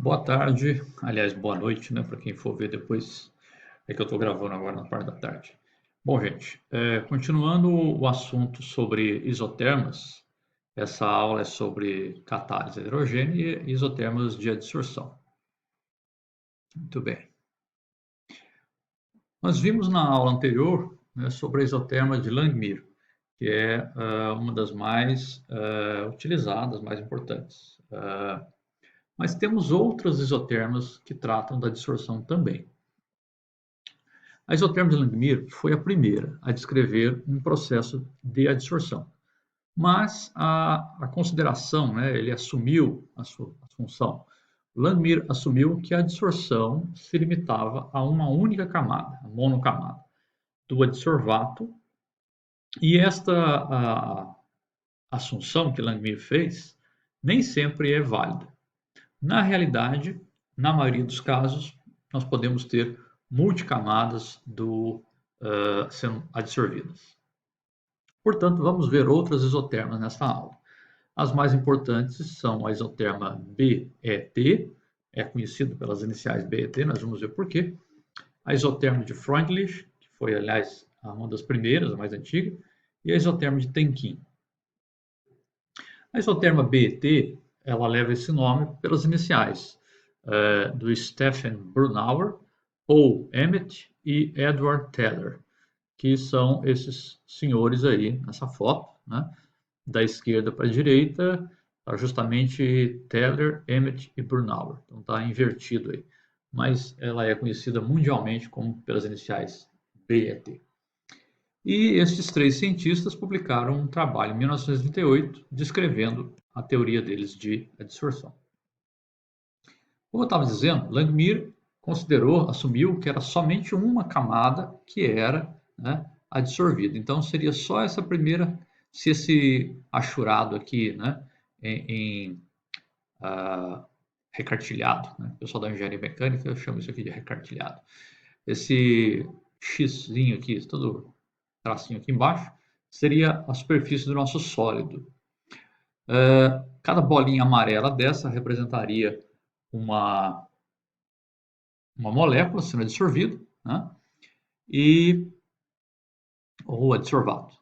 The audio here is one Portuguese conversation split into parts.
Boa tarde, aliás, boa noite, né, para quem for ver depois, é que eu estou gravando agora na parte da tarde. Bom, gente, continuando o assunto sobre isotermas, essa aula é sobre catálise heterogênea e isotermas de adsorção. Muito bem. Nós vimos na aula anterior, né, sobre a isoterma de Langmuir, que é uma das mais utilizadas, mais importantes. Mas temos outras isotermas que tratam da dissorção também. A isoterma de Langmuir foi a primeira a descrever um processo de adsorção, mas a consideração, né, ele assumiu a sua função. Langmuir assumiu que a adsorção se limitava a uma única camada, a monocamada, do adsorvato, e esta assunção que Langmuir fez nem sempre é válida. Na realidade, na maioria dos casos, nós podemos ter multicamadas sendo adsorvidas. Portanto, vamos ver outras isotermas nessa aula. As mais importantes são a isoterma BET, é conhecido pelas iniciais BET, nós vamos ver por quê. A isoterma de Freundlich, que foi, aliás, uma das primeiras, a mais antiga, e a isoterma de Tenkin. A isoterma BET, ela leva esse nome pelas iniciais do Stephen Brunauer, Paul Emmett e Edward Teller, que são esses senhores aí nessa foto, né? Da esquerda para a direita, tá justamente Teller, Emmett e Brunauer. Então está invertido aí. Mas ela é conhecida mundialmente como pelas iniciais BET. E estes três cientistas publicaram um trabalho em 1938 descrevendo a teoria deles de adsorção. Como eu estava dizendo, Langmuir assumiu que era somente uma camada que era, né, adsorvida. Então seria só essa primeira, se esse achurado aqui, né, em recartilhado, né? O pessoal da engenharia mecânica chama isso aqui de recartilhado. Esse xzinho aqui, todo tracinho aqui embaixo, seria a superfície do nosso sólido. Cada bolinha amarela dessa representaria uma molécula sendo adsorvida, né? Ou adsorvato.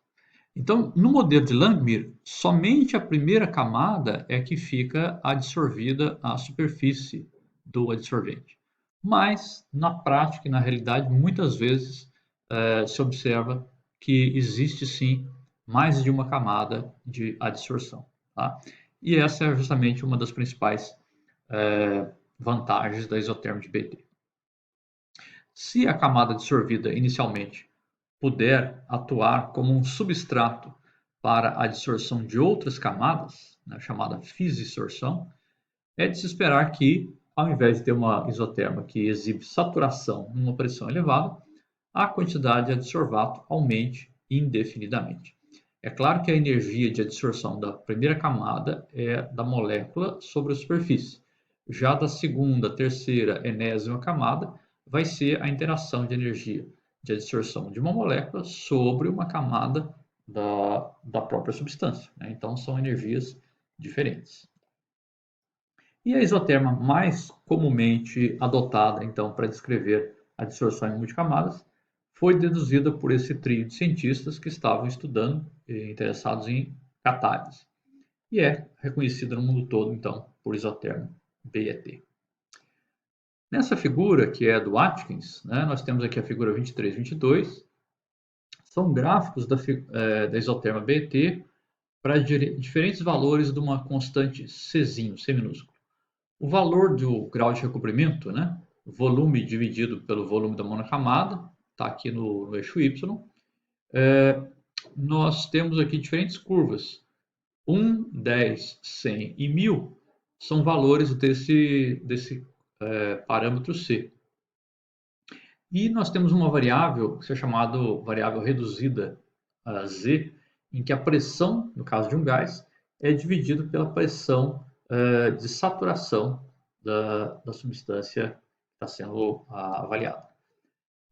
Então, no modelo de Langmuir, somente a primeira camada é que fica adsorvida à superfície do adsorvente. Mas, na prática e na realidade, muitas vezes se observa que existe sim mais de uma camada de adsorção. Tá? E essa é justamente uma das principais vantagens da isoterma de BT. Se a camada adsorvida inicialmente puder atuar como um substrato para a adsorção de outras camadas, né, chamada fissorção, é de se esperar que, ao invés de ter uma isoterma que exibe saturação numa pressão elevada, a quantidade de adsorvato aumente indefinidamente. É claro que a energia de adsorção da primeira camada é da molécula sobre a superfície. Já da segunda, terceira, enésima camada, vai ser a interação de energia de adsorção de uma molécula sobre uma camada da própria substância. Né? Então, são energias diferentes. E a isoterma mais comumente adotada, então, para descrever a adsorção em multicamadas, foi deduzida por esse trio de cientistas que estavam estudando e interessados em catálise. E é reconhecida no mundo todo, então, por isoterma BET. Nessa figura, que é do Atkins, né, nós temos aqui a figura 23 e 22, são gráficos da isoterma BET para diferentes valores de uma constante Czinho, C minúsculo. O valor do grau de recobrimento, né, volume dividido pelo volume da monocamada, está aqui no eixo Y, nós temos aqui diferentes curvas. 1, 10, 100 e 1000 são valores desse parâmetro C. E nós temos uma variável que é chamada variável reduzida Z, em que a pressão, no caso de um gás, é dividida pela pressão de saturação da substância que está sendo avaliada.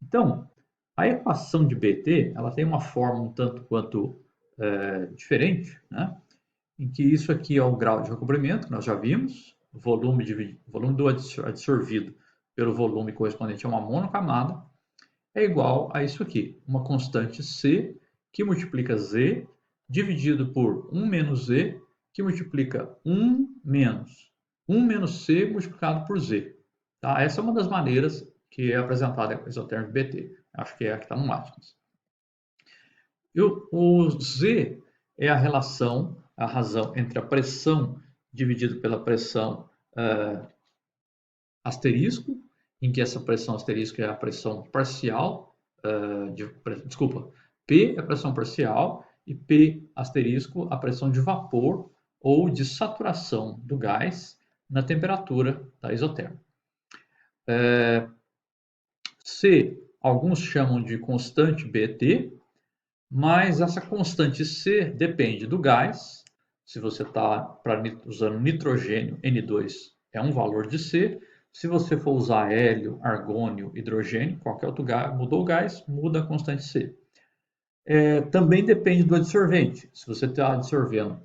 Então, a equação de BT ela tem uma forma um tanto quanto diferente, né? Em que isso aqui é o grau de recobrimento, que nós já vimos, volume do adsorvido pelo volume correspondente a uma monocamada, é igual a isso aqui, uma constante C que multiplica Z dividido por 1 menos Z, que multiplica 1 menos C multiplicado por Z. Tá? Essa é uma das maneiras que é apresentada com a isotérmica BT. Acho que é a que está no Atkins. O Z é a razão entre a pressão dividida pela pressão asterisco, em que essa pressão asterisco é a pressão parcial, P é a pressão parcial e P asterisco a pressão de vapor ou de saturação do gás na temperatura da isotérmica. C, alguns chamam de constante BT, mas essa constante C depende do gás. Se você está usando nitrogênio, N2 é um valor de C. Se você for usar hélio, argônio, hidrogênio, qualquer outro gás, mudou o gás, muda a constante C. Também depende do adsorvente. Se você está adsorvendo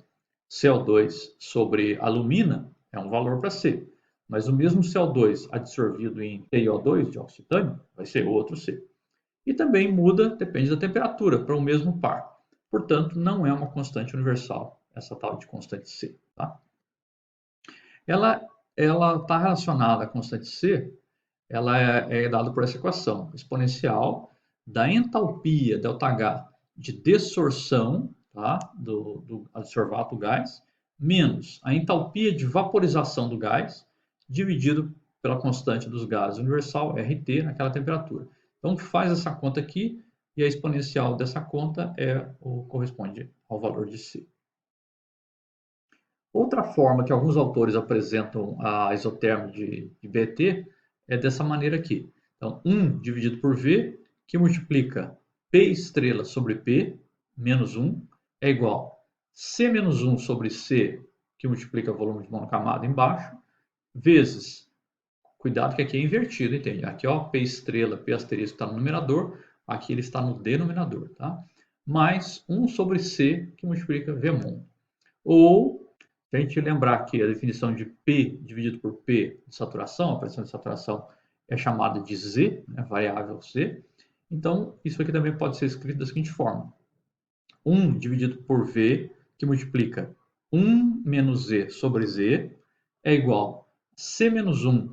CO2 sobre alumina, é um valor para C. Mas o mesmo CO2 adsorvido em TiO2, dióxido de titânio, vai ser outro C. E também muda, depende da temperatura, para o mesmo par. Portanto, não é uma constante universal, essa tal de constante C. Tá? Ela está relacionada à constante C, ela é dada por essa equação, exponencial da entalpia, ΔH, de dessorção, tá, do adsorvato gás, menos a entalpia de vaporização do gás, dividido pela constante dos gases universal, RT, naquela temperatura. Então, faz essa conta aqui, e a exponencial dessa conta corresponde ao valor de C. Outra forma que alguns autores apresentam a isotérmica de BT é dessa maneira aqui. Então, 1 dividido por V, que multiplica P estrela sobre P, menos 1, é igual a C menos 1 sobre C, que multiplica o volume de monocamada embaixo, vezes, cuidado que aqui é invertido, entende? Aqui, ó, P estrela, P asterisco está no numerador, aqui ele está no denominador, tá? Mais 1 sobre C, que multiplica V mon. Ou, se a gente lembrar que a definição de P dividido por P de saturação, a pressão de saturação é chamada de Z, né, variável Z. Então, isso aqui também pode ser escrito da seguinte forma. 1 dividido por V, que multiplica 1 menos Z sobre Z, é igual a C menos 1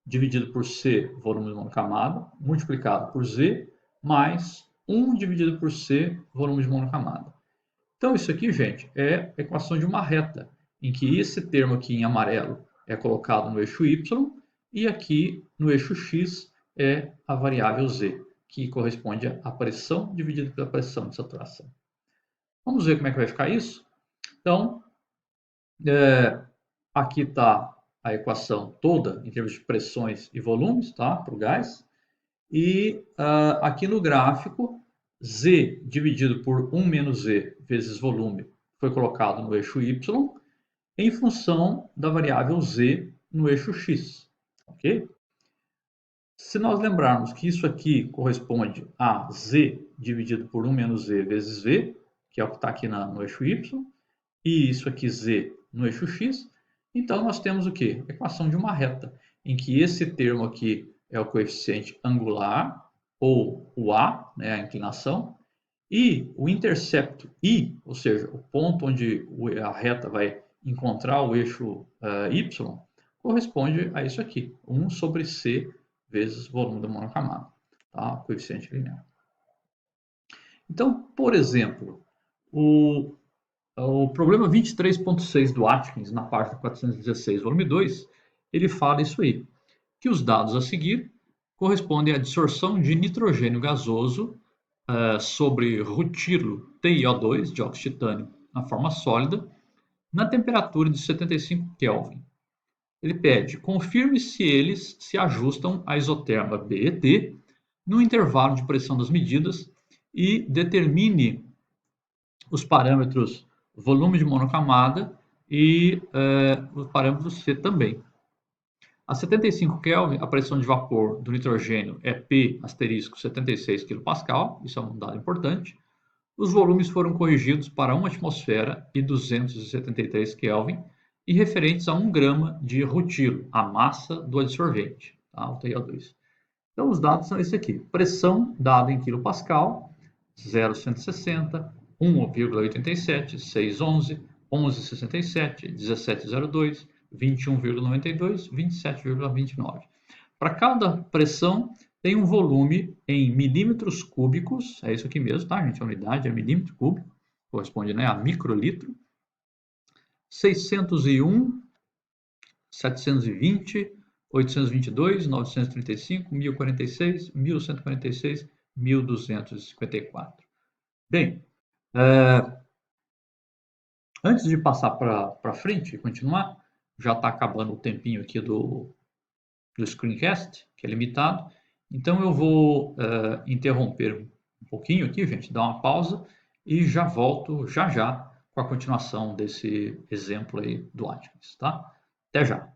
dividido por C, volume de monocamada, multiplicado por Z, mais 1 dividido por C, volume de monocamada. Então, isso aqui, gente, é a equação de uma reta, em que esse termo aqui em amarelo é colocado no eixo Y e aqui no eixo X é a variável Z, que corresponde à pressão dividida pela pressão de saturação. Vamos ver como é que vai ficar isso? Então, aqui está a equação toda em termos de pressões e volumes, tá, para o gás. E aqui no gráfico, Z dividido por 1 menos Z vezes volume foi colocado no eixo Y em função da variável Z no eixo X. Ok? Se nós lembrarmos que isso aqui corresponde a Z dividido por 1 menos Z vezes V, que é o que está aqui no eixo Y, e isso aqui Z no eixo X, então nós temos o quê? A equação de uma reta, em que esse termo aqui é o coeficiente angular, ou o A, né, a inclinação, e o intercepto I, ou seja, o ponto onde a reta vai encontrar o eixo Y, corresponde a isso aqui, 1 sobre C vezes volume da monocamada, tá? Coeficiente linear. Então, por exemplo, o problema 23.6 do Atkins, na página 416, volume 2, ele fala isso aí, que os dados a seguir correspondem à dissorção de nitrogênio gasoso sobre rutilo TiO2, dióxido de titânio, na forma sólida, na temperatura de 75 Kelvin. Ele pede, confirme se eles se ajustam à isotérmica BET no intervalo de pressão das medidas e determine os parâmetros volume de monocamada e os parâmetros C também. A 75 Kelvin, a pressão de vapor do nitrogênio é P asterisco 76 kPa, isso é um dado importante. Os volumes foram corrigidos para 1 atmosfera e 273 Kelvin, e referentes a 1 grama de rutilo, a massa do adsorvente, tá? O TiO2. Então, os dados são esses aqui. Pressão dada em kPa, 0,160, 1,87, 611, 11,67, 17,02, 21,92, 27,29. Para cada pressão, tem um volume em milímetros cúbicos, é isso aqui mesmo, tá, gente? A unidade é milímetro cúbico, corresponde, né, a microlitro. 601, 720, 822, 935, 1046, 1146, 1254. Bem, antes de passar para frente e continuar, já está acabando o tempinho aqui do screencast, que é limitado. Então eu vou interromper um pouquinho aqui, gente, dar uma pausa e já volto já com a continuação desse exemplo aí do Atkins, tá? Até já!